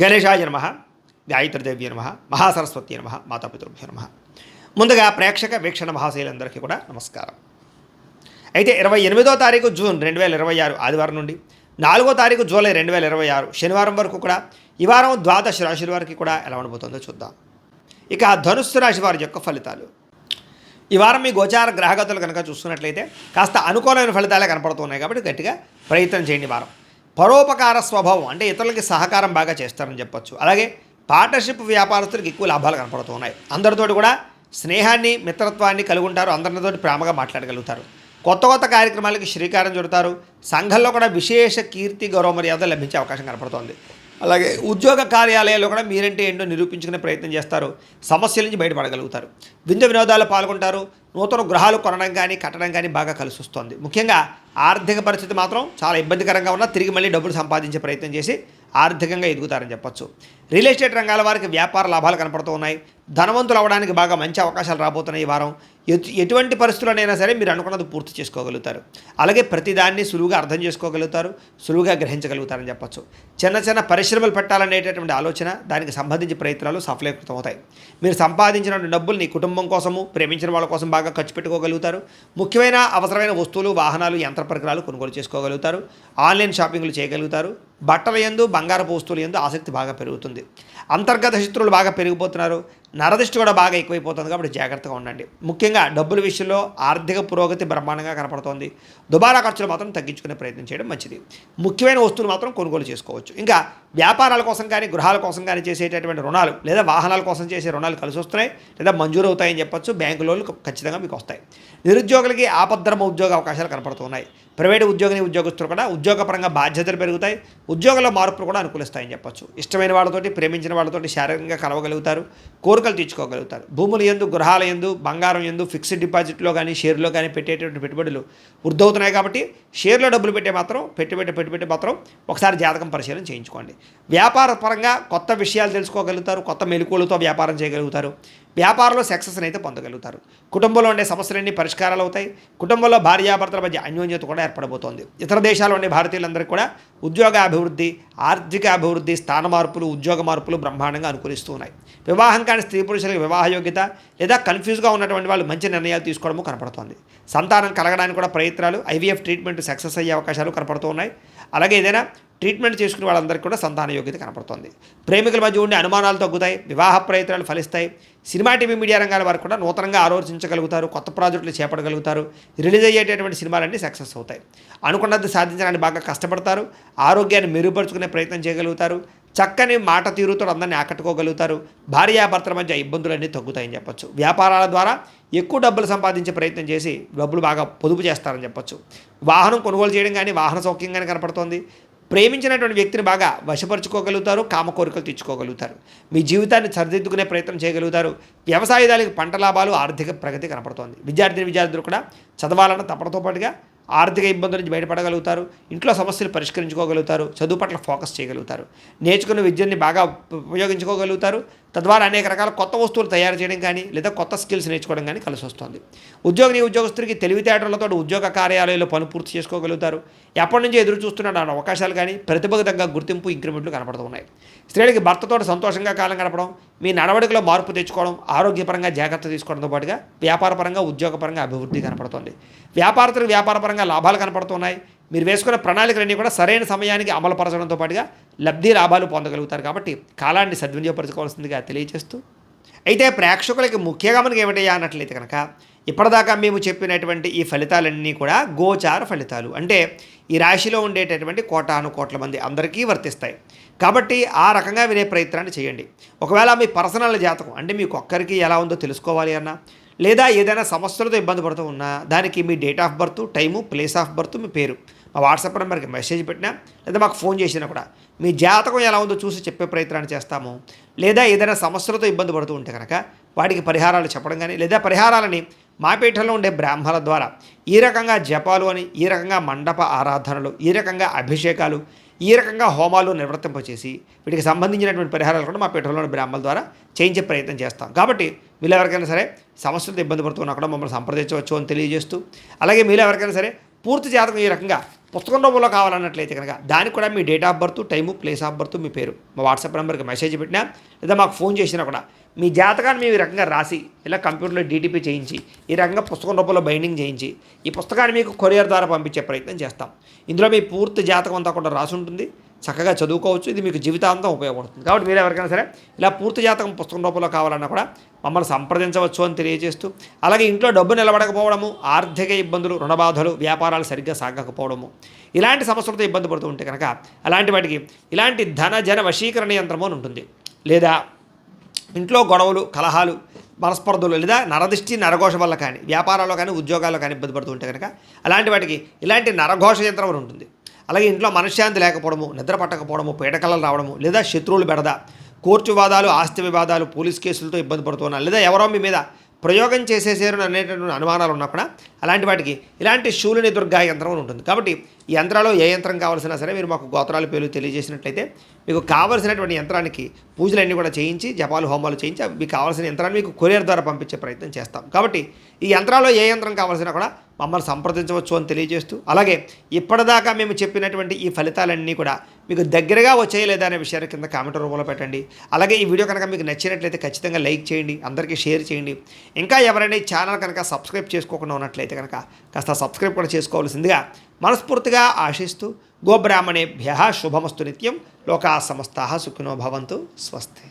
గణేశాయ నమః, గాయత్రీదేవ్య నమః, మహాసరస్వతి నమః, మాతాపితృభ్యో నమః. ముందుగా ప్రేక్షక వీక్షణ మహాశైలందరికీ కూడా నమస్కారం. అయితే 28వ తారీఖు జూన్ 2026 ఆదివారం నుండి 4వ తారీఖు జూలై 2026 శనివారం వరకు కూడా ఈ వారం ద్వాదశ రాశుల వారికి కూడా ఎలా ఉండబోతుందో చూద్దాం. ఇక ధనుస్సు రాశి వారి యొక్క ఫలితాలు. ఈ వారం మీ గోచార గ్రహగతులు కనుక చూస్తున్నట్లయితే కాస్త అనుకూలమైన ఫలితాలే కనపడుతున్నాయి కాబట్టి గట్టిగా ప్రయత్నం చేయండి. వారం పరోపకార స్వభావం అంటే ఇతరులకి సహకారం బాగా చేస్తారని చెప్పొచ్చు. అలాగే పార్ట్నర్షిప్ వ్యాపారస్తులకు ఎక్కువ లాభాలు కనపడుతున్నాయి. అందరితోటి కూడా స్నేహాన్ని మిత్రత్వాన్ని కలిగి ఉంటారు. అందరితోటి ప్రేమగా మాట్లాడగలుగుతారు. కొత్త కొత్త కార్యక్రమాలకి శ్రీకారం చుడతారు. సంఘంలో కూడా విశేష కీర్తి గౌరవ మర్యాదలు లభించే అవకాశం కనపడుతోంది. అలాగే ఉద్యోగ కార్యాలయాల్లో కూడా మీరంటే ఏంటో నిరూపించుకునే ప్రయత్నం చేస్తారు. సమస్యల నుంచి బయటపడగలుగుతారు. విందు వినోదాల్లో పాల్గొంటారు. నూతన గృహాలు కొనడం కానీ కట్టడం కానీ బాగా కలిసి వస్తుంది. ముఖ్యంగా ఆర్థిక పరిస్థితి మాత్రం చాలా ఇబ్బందికరంగా ఉన్నా తిరిగి మళ్ళీ డబ్బులు సంపాదించే ప్రయత్నం చేసి ఆర్థికంగా ఎదుగుతారని చెప్పొచ్చు. రియల్ ఎస్టేట్ రంగాల వారికి వ్యాపార లాభాలు కనపడుతూ ఉన్నాయి. ధనవంతులు అవ్వడానికి బాగా మంచి అవకాశాలు రాబోతున్నాయి. ఈ వారం ఎటువంటి పరిస్థితుల్లోనైనా సరే మీరు అనుకున్నది పూర్తి చేసుకోగలుగుతారు. అలాగే ప్రతిదాన్ని సులువుగా అర్థం చేసుకోగలుగుతారు, సులువుగా గ్రహించగలుగుతారని చెప్పొచ్చు. చిన్న చిన్న పరిశ్రమలు పెట్టాలనేటటువంటి ఆలోచన, దానికి సంబంధించి ప్రయత్నాలు సఫలీకృతం అవుతాయి. మీరు సంపాదించిన డబ్బుల్ని కుటుంబం కోసము, ప్రేమించిన వాళ్ళ కోసం బాగా ఖర్చు పెట్టుకోగలుగుతారు. ముఖ్యమైన అవసరమైన వస్తువులు, వాహనాలు, యంత్ర పరికరాలు కొనుగోలు చేసుకోగలుగుతారు. ఆన్లైన్ షాపింగ్లు చేయగలుగుతారు. బట్టల యందు, బంగారపు వస్తువుల యందు ఆసక్తి బాగా పెరుగుతుంది. అంతర్గత శత్రువులు బాగా పెరిగిపోతున్నారు. నరదిష్టి కూడా బాగా ఎక్కువైపోతుంది కాబట్టి జాగ్రత్తగా ఉండండి. ముఖ్యంగా డబ్బుల విషయంలో ఆర్థిక పురోగతి బ్రహ్మాండంగా కనపడుతోంది. దుబారా ఖర్చులు మాత్రం తగ్గించుకునే ప్రయత్నం చేయడం మంచిది. ముఖ్యమైన వస్తువులు మాత్రం కొనుగోలు చేసుకోవచ్చు. ఇంకా వ్యాపారాల కోసం కానీ గృహాల కోసం కానీ చేసేటటువంటి రుణాలు లేదా వాహనాల కోసం చేసే రుణాలు కలిసి వస్తున్నాయి లేదా మంజూరు అవుతాయని చెప్పొచ్చు. బ్యాంకు లోన్లు ఖచ్చితంగా మీకు వస్తాయి. నిరుద్యోగులకి ఆపద్ధర్మ ఉద్యోగ అవకాశాలు కనపడుతున్నాయి. ప్రైవేటు ఉద్యోగస్తులు కూడా ఉద్యోగపరంగా బాధ్యతలు పెరుగుతాయి. ఉద్యోగంలో మార్పులు కూడా అనుకూలిస్తాయని చెప్పొచ్చు. ఇష్టమైన వాళ్ళతోటి, ప్రేమించిన వాళ్ళతోటి శారీరకంగా కలవగలుగుతారు. కోరికలు తీర్చుకోగలుగుతారు. భూముల యందు, గృహాల యందు, బంగారం యందు, ఫిక్స్డ్ డిపాజిట్లో కానీ షేర్లో కానీ పెట్టేటువంటి పెట్టుబడులు వృద్ధవుతున్నాయి కాబట్టి షేర్లో డబ్బులు పెట్టుబడి మాత్రం ఒకసారి జాతకం పరిశీలన చేయించుకోండి. వ్యాపార పరంగా కొత్త విషయాలు తెలుసుకోగలుగుతారు. కొత్త మెలకువలతో వ్యాపారం చేయగలుగుతారు. వ్యాపారంలో సక్సెస్ని అయితే పొందగలుగుతారు. కుటుంబంలో ఉండే సమస్యలన్నీ పరిష్కారాలు అవుతాయి. కుటుంబంలో భార్యాభర్తల మధ్య అన్యోన్యత కూడా ఏర్పడబోతోంది. ఇతర దేశాల్లో ఉండే భారతీయులందరికీ కూడా ఉద్యోగ అభివృద్ధి, ఆర్థిక అభివృద్ధి, స్థాన మార్పులు, ఉద్యోగ మార్పులు బ్రహ్మాండంగా అనుకూలిస్తూ ఉన్నాయి. వివాహం కాని స్త్రీ పురుషులకు వివాహ యోగ్యత లేదా కన్ఫ్యూజ్గా ఉన్నటువంటి వాళ్ళు మంచి నిర్ణయాలు తీసుకోవడము కనపడుతోంది. సంతానం కలగడానికి కూడా ప్రయత్నాలు, ఐవీఎఫ్ ట్రీట్మెంట్ సక్సెస్ అయ్యే అవకాశాలు కనపడుతూ ఉన్నాయి. అలాగే ఏదైనా ట్రీట్మెంట్ చేసుకునే వాళ్ళందరికీ కూడా సంతాన యోగ్యత కనపడుతుంది. ప్రేమికుల మధ్య ఉండే అనుమానాలు తగ్గుతాయి. వివాహ ప్రయత్నాలు ఫలిస్తాయి. సినిమా, టీవీ, మీడియా రంగాల వారు కూడా నూతనంగా ఆలోచించగలుగుతారు. కొత్త ప్రాజెక్టులు చేపట్టగలుగుతారు. రిలీజ్ అయ్యేటటువంటి సినిమాలన్నీ సక్సెస్ అవుతాయి. అనుకున్నది సాధించడానికి బాగా కష్టపడతారు. ఆరోగ్యాన్ని మెరుగుపరుచుకునే ప్రయత్నం చేయగలుగుతారు. చక్కని మాట తీరుతో అందరినీ ఆకట్టుకోగలుగుతారు. భార్యాభర్తల మధ్య ఇబ్బందులన్నీ తగ్గుతాయని చెప్పొచ్చు. వ్యాపారాల ద్వారా ఎక్కువ డబ్బులు సంపాదించే ప్రయత్నం చేసి డబ్బులు బాగా పొదుపు చేస్తారని చెప్పొచ్చు. వాహనం కొనుగోలు చేయడం కానీ, వాహన సౌఖ్యం కానీ కనపడుతోంది. ప్రేమించినటువంటి వ్యక్తిని బాగా వశపరుచుకోగలుగుతారు. కామ కోరికలు తెచ్చుకోగలుగుతారు. మీ జీవితాన్ని సరిదిద్దుకునే ప్రయత్నం చేయగలుగుతారు. వ్యవసాయదారులకు పంట లాభాలు, ఆర్థిక ప్రగతి కనపడుతోంది. విద్యార్థులు కూడా చదవాలన్న తపనతో పాటుగా ఆర్థిక ఇబ్బందుల నుంచి బయటపడగలుగుతారు. ఇంట్లో సమస్యలు పరిష్కరించుకోగలుగుతారు. చదువు పట్ల ఫోకస్ చేయగలుగుతారు. నేర్చుకున్న విద్యని బాగా ఉపయోగించుకోగలుగుతారు. తద్వారా అనేక రకాల కొత్త వస్తువులు తయారు చేయడం కానీ లేదా కొత్త స్కిల్స్ నేర్చుకోవడం కానీ కలిసి వస్తుంది. ఉద్యోగస్తుడికి తెలివితేటలతో ఉద్యోగ కార్యాలయంలో పని పూర్తి చేసుకోగలుగుతారు. ఎప్పటి నుంచి ఎదురు చూస్తున్న అవకాశాలు కానీ ప్రతిభకు తగ్గ గుర్తింపు, ఇంక్రిమెంట్లు కనపడుతున్నాయి. స్త్రీలకి భర్తతో సంతోషంగా కాలం గడపడం, మీ నడవడికలో మార్పు తెచ్చుకోవడం, ఆరోగ్యపరంగా జాగ్రత్త తీసుకోవడంతో పాటుగా వ్యాపారపరంగా, ఉద్యోగపరంగా అభివృద్ధి కనపడుతుంది. వ్యాపారస్తులకు వ్యాపారపరంగా లాభాలు కనపడుతున్నాయి. మీరు వేసుకున్న ప్రణాళికలన్నీ కూడా సరైన సమయానికి అమలుపరచడంతో పాటుగా లబ్ధి లాభాలు పొందగలుగుతారు. కాబట్టి కాలాన్ని సద్వినియోగపరచుకోవాల్సిందిగా తెలియజేస్తూ, అయితే ప్రేక్షకులకి ముఖ్యంగా మనకి ఏమిటయ్యా అన్నట్లయితే కనుక ఇప్పటిదాకా మేము చెప్పినటువంటి ఈ ఫలితాలన్నీ కూడా గోచార ఫలితాలు. అంటే ఈ రాశిలో ఉండేటటువంటి కోటాను కోట్ల మంది అందరికీ వర్తిస్తాయి. కాబట్టి ఆ రకంగా వినే ప్రయత్నాన్ని చేయండి. ఒకవేళ మీ పర్సనల్ జాతకం అంటే మీకు ఒక్కరికి ఎలా ఉందో తెలుసుకోవాలి అన్నా, లేదా ఏదైనా సమస్యలతో ఇబ్బంది పడుతూ ఉన్నా దానికి మీ date of birth, time, place of birth, మీ పేరు మా వాట్సాప్ నెంబర్కి మెసేజ్ పెట్టినా లేదా మాకు ఫోన్ చేసినా కూడా మీ జాతకం ఎలా ఉందో చూసి చెప్పే ప్రయత్నాన్ని చేస్తాము. లేదా ఏదైనా సమస్యలతో ఇబ్బంది పడుతూ ఉంటే కనుక వాటికి పరిహారాలు చెప్పడం కానీ లేదా పరిహారాలని మా పీఠంలో ఉండే బ్రాహ్మణుల ద్వారా ఈ రకంగా జపాలు అని, ఈ రకంగా మండప ఆరాధనలు, ఈ రకంగా అభిషేకాలు, ఈ రకంగా హోమాలు నిర్వర్తింపచేసి వీటికి సంబంధించినటువంటి పరిహారాలు కూడా మా పీఠంలోని బ్రాహ్మణుల ద్వారా చేయించే ప్రయత్నం చేస్తాం. కాబట్టి మీరు ఎవరికైనా సరే సమస్యలతో ఇబ్బంది పడుతున్నా కూడా మమ్మల్ని సంప్రదించవచ్చు అని తెలియజేస్తూ, అలాగే మీరు ఎవరికైనా సరే పూర్తి జాతకం ఈ రకంగా పుస్తకం రూపంలో కావాలన్నట్లయితే కనుక దానికి కూడా మీ date of birth, time, place of birth, మీ పేరు మా వాట్సాప్ నెంబర్కి మెసేజ్ పెట్టినా లేదా మాకు ఫోన్ చేసినా కూడా మీ జాతకాన్ని మేము ఈ రకంగా రాసి ఇలా కంప్యూటర్లో డీటీపీ చేయించి ఈ రకంగా పుస్తకం రూపంలో బైండింగ్ చేయించి ఈ పుస్తకాన్ని మీకు కొరియర్ ద్వారా పంపించే ప్రయత్నం చేస్తాం. ఇందులో మీ పూర్తి జాతకం అంతా కూడా రాసి ఉంటుంది. చక్కగా చదువుకోవచ్చు. ఇది మీకు జీవితాంతం ఉపయోగపడుతుంది. కాబట్టి మీరు ఎవరికైనా సరే ఇలా పూర్తి జాతకం పుస్తకం రూపంలో కావాలన్నా కూడా మమ్మల్ని సంప్రదించవచ్చు అని తెలియజేస్తూ, అలాగే ఇంట్లో డబ్బు నిలబడకపోవడము, ఆర్థిక ఇబ్బందులు, రుణబాధలు, వ్యాపారాలు సరిగ్గా సాగకపోవడము, ఇలాంటి సమస్యలతో ఇబ్బంది పడుతూ ఉంటే కనుక అలాంటి వాటికి ఇలాంటి ధన జన వశీకరణ యంత్రము అని ఉంటుంది. లేదా ఇంట్లో గొడవలు, కలహాలు, మనస్పర్ధలు లేదా నరదిష్టి, నరఘోష వల్ల కానీ వ్యాపారాల్లో కానీ ఉద్యోగాల్లో కానీ ఇబ్బంది పడుతూ ఉంటే కనుక అలాంటి వాటికి ఇలాంటి నరఘోష యంత్రం అని ఉంటుంది. అలాగే ఇంట్లో మనశ్శాంతి లేకపోవడము, నిద్ర పట్టకపోవడము, పీడకలలు రావడము, లేదా శత్రువులు బెడద, కోర్టు వివాదాలు, ఆస్తి వివాదాలు, పోలీస్ కేసులతో ఇబ్బంది పడుతున్నారు, లేదా ఎవరో మీ మీద ప్రయోగం చేసేసారు అనేటటువంటి అనుమానాలు ఉన్నా కూడా అలాంటి వాటికి ఇలాంటి శూలిని దుర్గా యంత్రం అని ఉంటుంది. కాబట్టి ఈ యంత్రాల్లో ఏ యంత్రం కావాల్సినా సరే మీరు మాకు గోత్రాల పేర్లు తెలియజేసినట్లయితే మీకు కావాల్సినటువంటి యంత్రానికి పూజలన్నీ కూడా చేయించి, జపాలు, హోమాలు చేయించి మీకు కావాల్సిన యంత్రాన్ని మీకు కొరియర్ ద్వారా పంపించే ప్రయత్నం చేస్తాం. కాబట్టి ఈ యంత్రాల్లో ఏ యంత్రం కావాల్సినా కూడా మమ్మల్ని సంప్రదించవచ్చు అని తెలియజేస్తూ, అలాగే ఇప్పటిదాకా మేము చెప్పినటువంటి ఈ ఫలితాలన్నీ కూడా మీకు దగ్గరగా వచ్చాయి లేదా అనే విషయాన్ని కింద కామెంట్ రూపంలో పెట్టండి. అలాగే ఈ వీడియో కనుక మీకు నచ్చినట్లయితే ఖచ్చితంగా లైక్ చేయండి, అందరికీ షేర్ చేయండి. ఇంకా ఎవరైనా ఈ ఛానల్ కనుక సబ్స్క్రైబ్ చేసుకోకుండా ఉన్నట్లయితే కనుక కాస్త సబ్స్క్రైబ్ కూడా చేసుకోవాల్సిందిగా మనస్ఫూర్తిగా ఆశిస్తూ, గోబ్రాహ్మణేభ్యః శుభమస్తు నిత్యం, లోకా సమస్తాః సుఖినో భవంతు, స్వస్తి.